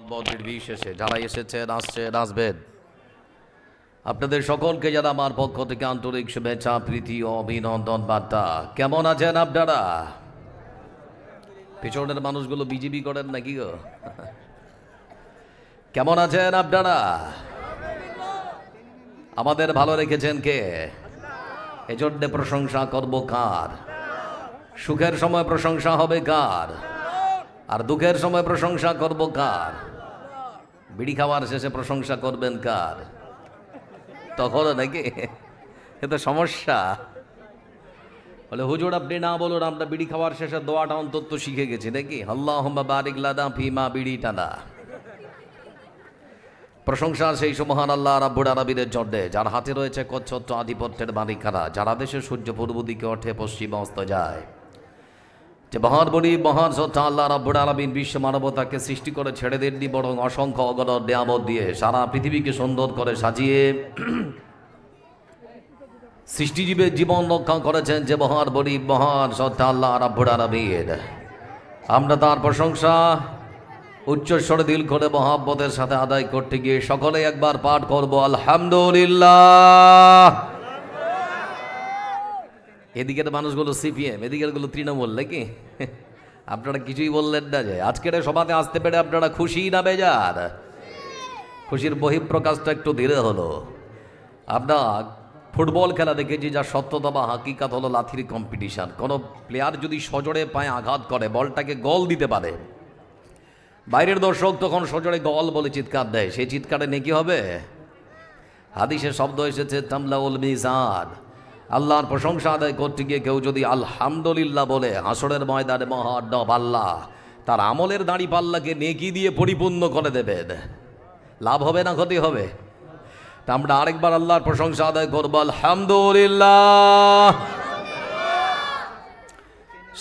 মোহাম্মদ নির্বিশেষে যারা এসেছেন আসছেন আসবেন আপনাদের সকলকে যারা আমার পক্ষ থেকে আন্তরিক শুভেচ্ছা প্রীতি ও অভিনন্দন বার্তা। কেমন আছেন আপনারা? পিছনের মানুষগুলো বিজেপি করেন নাকি গো? কেমন আছেন আপনারা? আমাদের ভালো রেখেছেন কে? এজন্য প্রশংসা করব কার? সুখের সময় প্রশংসা হবে কার? আর দুঃখের সময় প্রশংসা করব কার? বিড়ি খাওয়ার শেষে প্রশংসা করবেন কার? তখন নাকি এ তো সমস্যা। বলে হুজুর আপনি না বলুন, আমরা বিড়ি খাওয়ার শেষে দোয়াটা অন্তত শিখে গেছি নাকি, আল্লাহুম্মা বারিক লানা ফিমা বিড়ি টানা। প্রশংসা সেই মহান আল্লাহ রাব্বুল আলামিনের জন্যে যার হাতে রয়েছে কচ্ছত্র আধিপত্যের মালিকানা, যারা দেশের সূর্য পূর্ব দিকে ওঠে পশ্চিমে অস্ত যায়, যে মহান বলি মহান সত্তা আল্লাহ রাব্বুল আলামিন বিশ্ব মানবতাকে সৃষ্টি করে ছেড়ে দেননি, বরং অসংখ্য অগণন নিয়ামত দিয়ে সারা পৃথিবীকে সুন্দর করে সাজিয়ে সৃষ্টিজীবের জীবন রক্ষা করেছেন যে মহান বলি মহান সত্তা আল্লাহ রাব্বুল আলামিন। আমরা তার প্রশংসা উচ্চস্বরে দিল করে মহাব্বতের সাথে আদায় করতে গিয়ে সকলে একবার পাঠ করব আলহামদুলিল্লাহ। এদিকের মানুষগুলো সিপিএম, এদিকের গুলো তৃণমূল নাকি? আপনারা কিছুই বললেন না যে আজকের সভাতে আসতে পেরে আপনারা খুশি না বেজার? খুশির বহিঃপ্রকাশটা একটু ধীরে হলো। আপনার ফুটবল খেলা দেখেছি যা সত্যতা বা হাকিকাত হলো লাথির কম্পিটিশন। কোনো প্লেয়ার যদি সজোরে পায়ে আঘাত করে বলটাকে গোল দিতে পারে, বাইরের দর্শক তখন সজোরে গোল বলে চিৎকার দেয়, সেই চিৎকারে নেকি হবে? হাদিসে শব্দ এসেছে তামলাউল মিজান। আল্লাহর প্রশংসা আদায় করতে গিয়ে কেউ যদি আলহামদুলিল্লাহ বলে হাসরের ময়দানে মহানব আল্লাহ তার আমলের দাড়ি পাল্লাকে নেকি দিয়ে পরিপূর্ণ করে দেবেন। লাভ হবে না ক্ষতি হবে? তা আমরা আরেকবার আল্লাহর প্রশংসা আদায় করবো আলহামদুলিল্লাহ।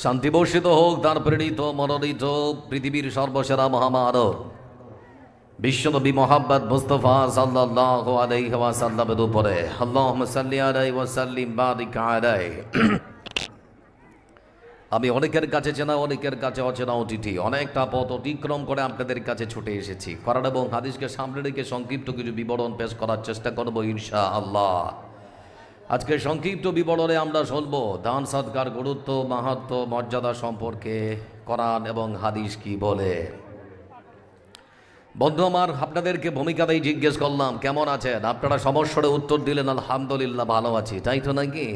শান্তি বর্ষিত হোক তার প্রেরিত মনোনীত পৃথিবীর সর্বসেরা মহামানব বিশ্বনবী মুহাম্মদ মুস্তাফা সাল্লাল্লাহু আলাইহি ওয়াসাল্লামের উপরে। আল্লাহুম্মা সাল্লি আলাইহি ওয়া সাল্লিম বারিক আলাইহি। আমি অনেকের কাছে চেনা অনেকের কাছে অচেনা অতিথি, অনেকটা পথ অতিক্রম করে আপনাদের কাছে ছুটে এসেছি। কোরআন এবং হাদিসকে সামনে রেখে সংক্ষিপ্ত কিছু বিবরণ পেশ করার চেষ্টা করব ইনশাআল্লাহ। আজকে সংক্ষিপ্ত বিবরণে আমরা শুনব দান সদকার গুরুত্ব, মাহাত্ম্য, মর্যাদা সম্পর্কে কোরআন এবং হাদিস কি বলে। বন্ধু আমার, আপনাদেরকে ভূমিকাতেই জিজ্ঞেস করলাম কেমন আছেন, আপনারা সমস্যারে উত্তর দিলেন আলহামদুলিল্লাহ ভালো আছি, তাই তো নাকি?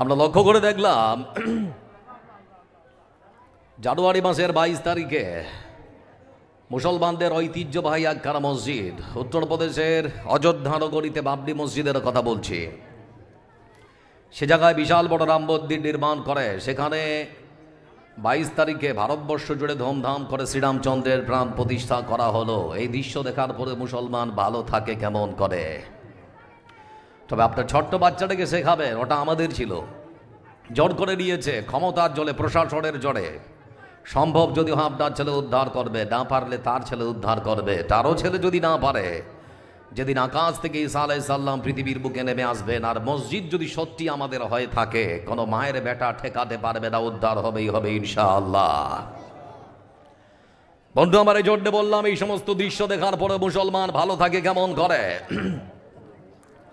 আমরা লক্ষ্য করে দেখলাম জানুয়ারি মাসের 22 তারিখে মুসলমানদের ঐতিহ্যবাহী একখানা মসজিদ, উত্তরপ্রদেশের অযোধ্যা নগরীতে বাবরি মসজিদের কথা বলছি, সে জায়গায় বিশাল বড় রাম মন্দির নির্মাণ করে সেখানে 22 তারিখে ভারতবর্ষ জুড়ে ধুমধাম করে শ্রীরামচন্দ্রের প্রাণ প্রতিষ্ঠা করা হলো। এই দৃশ্য দেখার পরে মুসলমান ভালো থাকে কেমন করে? তবে আপনার ছোট্ট বাচ্চাটাকে শেখাবেন ওটা আমাদের ছিল, জোর করে নিয়েছে ক্ষমতার জোরে, প্রশাসনের জোরে। সম্ভব যদি আপনার ছেলে উদ্ধার করবে, না পারলে তার ছেলে উদ্ধার করবে, তারও ছেলে যদি না পারে, যেদিন আকাশ থেকে ঈসা আলাইহিস সালাম পৃথিবীর বুকে নেমে আসবেন আর মসজিদ যদি সত্যি আমাদের হয়ে থাকে, কোনো মায়ের বেটা ঠেকাতে পারবে না, উদ্ধার হবেই হবে ইনশাআল্লাহ। বন্ধু আমার, এই জন্য বললাম এই সমস্ত দৃশ্য দেখার পরে মুসলমান ভালো থাকে কেমন করে?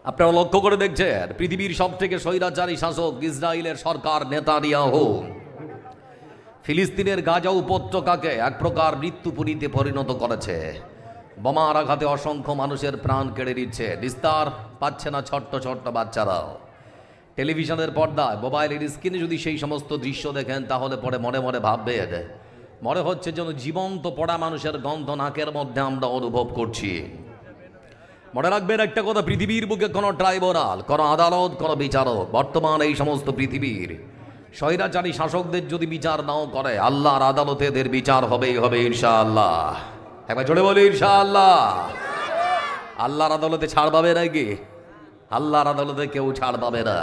আপনারা লক্ষ্য করে দেখছেন পৃথিবীর সব থেকে স্বৈরাচারী শাসক ইসরায়েলের সরকার নেতানিয়াহু ফিলিস্তিনের গাজা উপত্যকাকে এক প্রকার মৃত্যুপুরীতে পরিণত করেছে। বোমার আঘাতে অসংখ্য মানুষের প্রাণ কেড়ে নিচ্ছে, নিস্তার পাচ্ছে না ছোট্ট ছোট্ট বাচ্চারাও। টেলিভিশনের পর্দায়, মোবাইলের স্ক্রিনে যদি সেই সমস্ত দৃশ্য দেখেন তাহলে পরে মনে মনে ভাববেন মনে হচ্ছে যেন জীবন্ত পড়া মানুষের গন্ধ নাকের মধ্যে আমরা অনুভব করছি। মনে রাখবেন একটা কথা, পৃথিবীর বুকে কোনো ট্রাইব্যুনাল, কোনো আদালত, কোনো বিচারক বর্তমান এই সমস্ত পৃথিবীর স্বৈরাচারী শাসকদের যদি বিচার নাও করে, আল্লাহর আদালতে এদের বিচার হবেই হবে ইনশাআল্লাহ। একবার জোরে বলি ইনশাআল্লাহ। আল্লাহর আদালতে ছাড় পাবে নাকি? আল্লাহর আদালতে কেউ ছাড় পাবে না।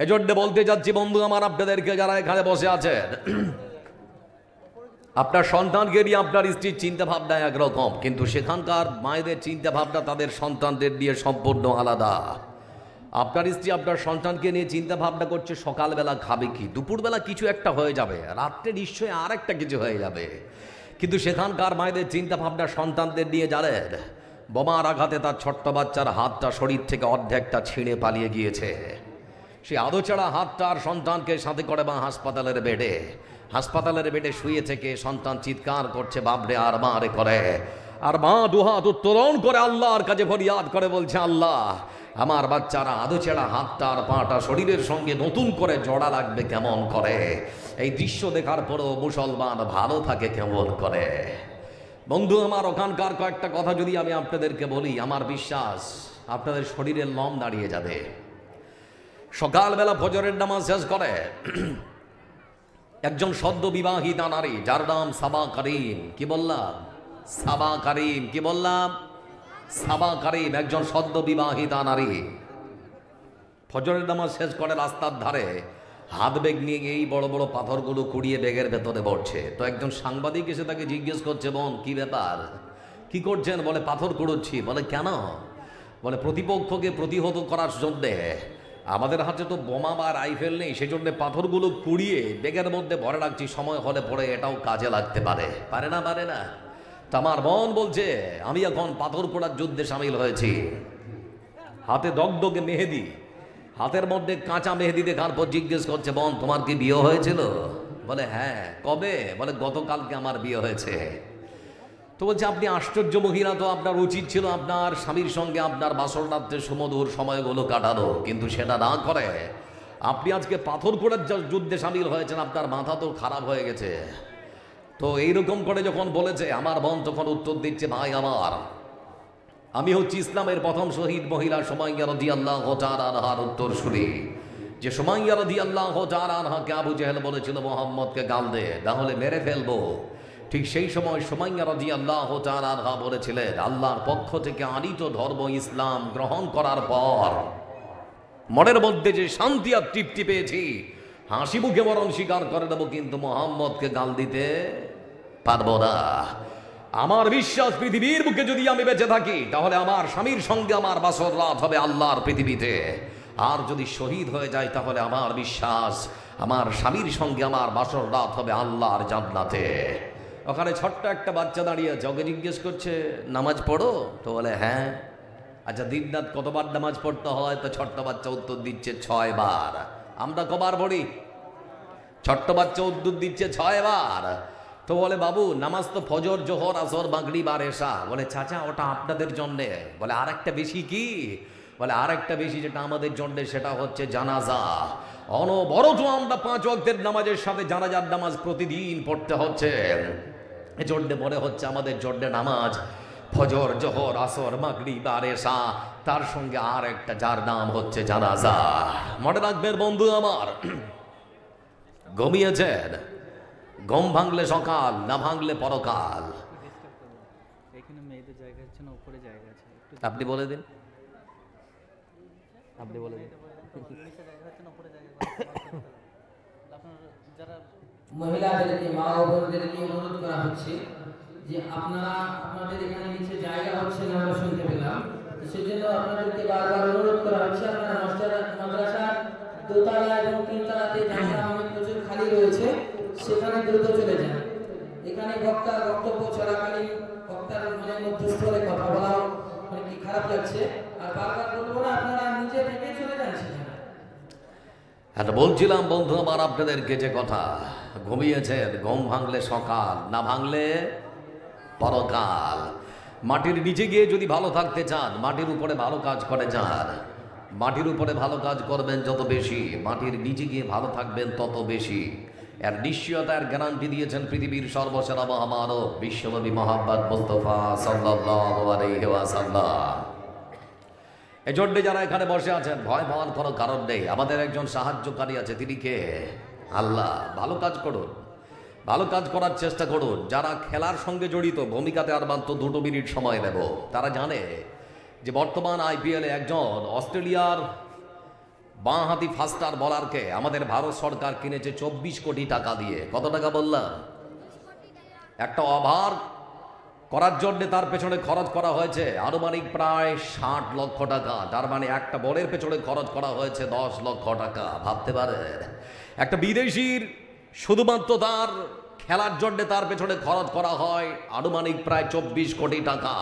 এজন্য বলতে চাচ্ছি বন্ধু আমার, আপনাদেরকে যারা এখানে বসে আছেন, আপনার সন্তানকে নিয়ে আপনার স্ত্রীর চিন্তা ভাবনা একরকম, কিন্তু সেখানকার মায়েদের চিন্তা ভাবনা তাদের সন্তানদের নিয়ে সম্পূর্ণ আলাদা। আপনার স্ত্রী আপনার সন্তানকে নিয়ে চিন্তা ভাবনা করছে সকালবেলা খাবে কি, দুপুরবেলা কিছু একটা হয়ে যাবে, রাত্রে নিশ্চয়ই আর একটা কিছু হয়ে যাবে। কিন্তু সেখানকার মায়েদের চিন্তা ভাবনা সন্তানদের নিয়ে জানেন, বোমার আঘাতে তার ছোট্ট বাচ্চার হাতটা শরীর থেকে অর্ধেকটা ছিঁড়ে পালিয়ে গিয়েছে। সেই আদোচাড়া হাতটা আর সন্তানকে সাথে করে বা হাসপাতালের বেডে শুয়ে থেকে সন্তান চিৎকার করছে, বাপরে আর মা রে করে। আর মা দুহাত উত্তোলন করে আল্লাহর কাছে ফরিয়াদ করে বলছে, আল্লাহ আমার বাচ্চারা আদোচেরা হাতটা আর পাটা শরীরের সঙ্গে নতুন করে জোড়া লাগবে কেমন করে। এই দৃশ্য দেখার পরও মুসলমান ভালো থাকে কেমন করে। বন্ধু আমার, ওখানকার কয়েকটা কথা যদি আমি আপনাদেরকে বলি, আমার বিশ্বাস আপনাদের শরীরের লোম দাঁড়িয়ে যাবে। সকালবেলা ফজরের নামাজ শেষ করে একজন সদ্য বিবাহিতা নারী, যার নাম সাবা করিম। কি বললাম? সাবা করিম। কি বললাম? সাবা করিম, একজন সদ্য বিবাহিতা নারী। ফজরের নামাজ শেষ করে রাস্তার ধারে হাত ব্যাগ নিয়ে এই বড় বড় পাথরগুলো কুড়িয়ে ব্যাগের ভেতরে পড়ছে। তো একজন সাংবাদিক এসে তাকে জিজ্ঞেস করছে, বোন কি ব্যাপার, কি করছেন? বলে পাথর কুড়োচ্ছি। বলে কেন? বলে প্রতিপক্ষকে প্রতিহত করার জন্যে। আমাদের হাতে তো বোমা বা রাইফেল নেই, সেজন্য পাথরগুলো কুড়িয়ে ব্যাগের মধ্যে ভরে রাখছি, সময় হলে পরে এটাও কাজে লাগতে পারে। পারে না? তা আমার বোন বলছে, আমি এখন পাথর পোড়ার যুদ্ধে সামিল হয়েছি। হাতে দগদগে মেহেদি, হাতের মধ্যে কাঁচা মেহেদি দেখার পর জিজ্ঞেস করছে, বোন তোমার কি বিয়ে হয়েছিল? বলে হ্যাঁ। কবে? বলে গতকালকে আমার বিয়ে হয়েছে। তো বলছে, আপনি আশ্চর্য মহিলা, তো আপনার উচিত ছিল আপনার স্বামীর সঙ্গে আপনার বাসর রাত্রে সুমধুর সময়গুলো কাটানো, কিন্তু সেটা না করে আপনি আজকে পাথর পোড়ার যুদ্ধে সামিল হয়েছেন। আপনার মাথা তো খারাপ হয়ে গেছে। তো এইরকম করে যখন বলেছে, আমার বোন তখন উত্তর দিচ্ছে, ভাই আমার, আমি হচ্ছি ইসলামের প্রথম শহীদ মহিলা সুমাইয়া রাদিয়াল্লাহু তাআলা আনহার উত্তরসূরি। যে সুমাইয়া রাদিয়াল্লাহু তাআলা আনহাকে আবু জেহেল বলেছিল মুহাম্মদকে গাল দে, তাহলে মেরে ফেলবো। ঠিক সেই সময় সুমাইয়া রাদিয়াল্লাহু তাআলা আনহা বলেছিলেন, আল্লাহর পক্ষ থেকে আনিত ধর্ম ইসলাম গ্রহণ করার পর মনের মধ্যে যে শান্তি আর তৃপ্তি পেয়েছি, হাসি মুখে বরং স্বীকার করে দেবো, কিন্তু মুহাম্মদকে গাল দিতে পারবো না। আমার বিশ্বাস, পৃথিবীর বুকে যদি আমি বেঁচে থাকি, তাহলে আমার স্বামীর সঙ্গে আমার বাসর রাত হবে আল্লাহর পৃথিবীতে। আর যদি শহীদ হয়ে যায়, তাহলে আমার বিশ্বাস, আমার স্বামীর সঙ্গে আমার বাসর রাত হবে আল্লাহর জান্নাতে। ওখানে ছোট্ট একটা বাচ্চা দাঁড়িয়ে জগে জিজ্ঞেস করছে, নামাজ পড়ো? তো বলে হ্যাঁ। আচ্ছা, দিনরাত কতবার নামাজ পড়তে হয়? তো ছোট্ট বাচ্চা উত্তর দিচ্ছে 6 বার। আমরা কবার পড়ি? ছোট্ট বাচ্চা উত্তর দিচ্ছে 6 বার। তো বলে, বাবু নামাজ তো ফজর, জোহর, আসর, মাগরিব আর এশা। বলে চাচা ওটা আপনাদের জন্যে। বলে আর একটা বেশি কি? বলে আর একটা বেশি যেটা আমাদের জন্যে, সেটা হচ্ছে জানাজা। অনবরত আমরা 5 ওয়াক্তের নামাজের সাথে জানাজার নামাজ প্রতিদিন পড়তে হচ্ছে। এজন্য মনে হচ্ছে আমাদের জন্যে নামাজ ফজর, জোহর, আসর, মাগরিব আর এশা, তার সঙ্গে আর একটা যার নাম হচ্ছে জানাজা। মনে রাখবেন বন্ধু আমার, ঘুমিয়েছেন, ঘুম ভাঙলে সকাল, না ভাঙলে পরকাল। আপনি বলে দিন, আপনি বলে দিন। মহিলাদেরকে, মা ও বোনদেরকে অনুরোধ করা হচ্ছে যে আপনারা আপনাদের এখানে নিচে জায়গা হচ্ছে না, আমরা শুনতে পেলাম, সেজন্য আপনাদেরকে বারবার অনুরোধ করা হচ্ছে, আপনারা মাদ্রাসার দোতলা এবং 3 তলাতে জায়গা আমাদের প্রচুর খালি রয়েছে, সেখানে দ্রুত চলে যান। এখানে বক্তার বক্তব্য চলাকালীন বক্তার মনের মধ্যস্থলে কথা বলা মানে কি খারাপ লাগছে, আর বারবার বলবো না, আপনারা নিচে থেকে চলে যান সেখানে। হ্যাঁ, বলছিলাম বন্ধু আমার আপনাদেরকে যে কথা, ঘুমিয়েছেন, ঘুম ভাঙলে সকাল, না ভাঙলে পরকাল। মাটির নিচে গিয়ে যদি ভালো থাকতে চান, মাটির উপরে ভালো কাজ করে যান। মাটির উপরে ভালো কাজ করবেন যত বেশি, মাটির নিচে গিয়ে ভালো থাকবেন তত বেশি। এর নিশ্চয়তার গ্যারান্টি দিয়েছেন পৃথিবীর সর্বসেরা মহামানব বিশ্বনবী মুহাম্মদ মুস্তাফা সাল্লাল্লাহু আলাইহি ওয়াসাল্লাম। এজন্য যারা এখানে বসে আছেন, ভয় পাওয়ার কোনো কারণ নেই। আমাদের একজন সাহায্যকারী আছে, তিনি কে? আল্লাহ। ভালো কাজ করুন, ভালো কাজ করার চেষ্টা করুন। যারা খেলার সঙ্গে জড়িত, ভূমিকাতে আর মাত্র 2 মিনিট সময় নেব, তারা জানে যে বর্তমান IPL-এ একজন অস্ট্রেলিয়ার বাঁহাতি ফাস্টার বলারকে আমাদের ভারত সরকার কিনেছে 24 কোটি টাকা দিয়ে। কত টাকা বললাম? একটা ওভার করার জন্য তার পেছনে খরচ করা হয়েছে আনুমানিক প্রায় 60 লক্ষ টাকা। তার মানে একটা বলের পেছনে খরচ করা হয়েছে 10 লক্ষ টাকা। ভাবতে পারেন, একটা বিদেশির শুধুমাত্র তার খেলার জন্যে তার পেছনে খরচ করা হয় আনুমানিক প্রায় 24 কোটি টাকা।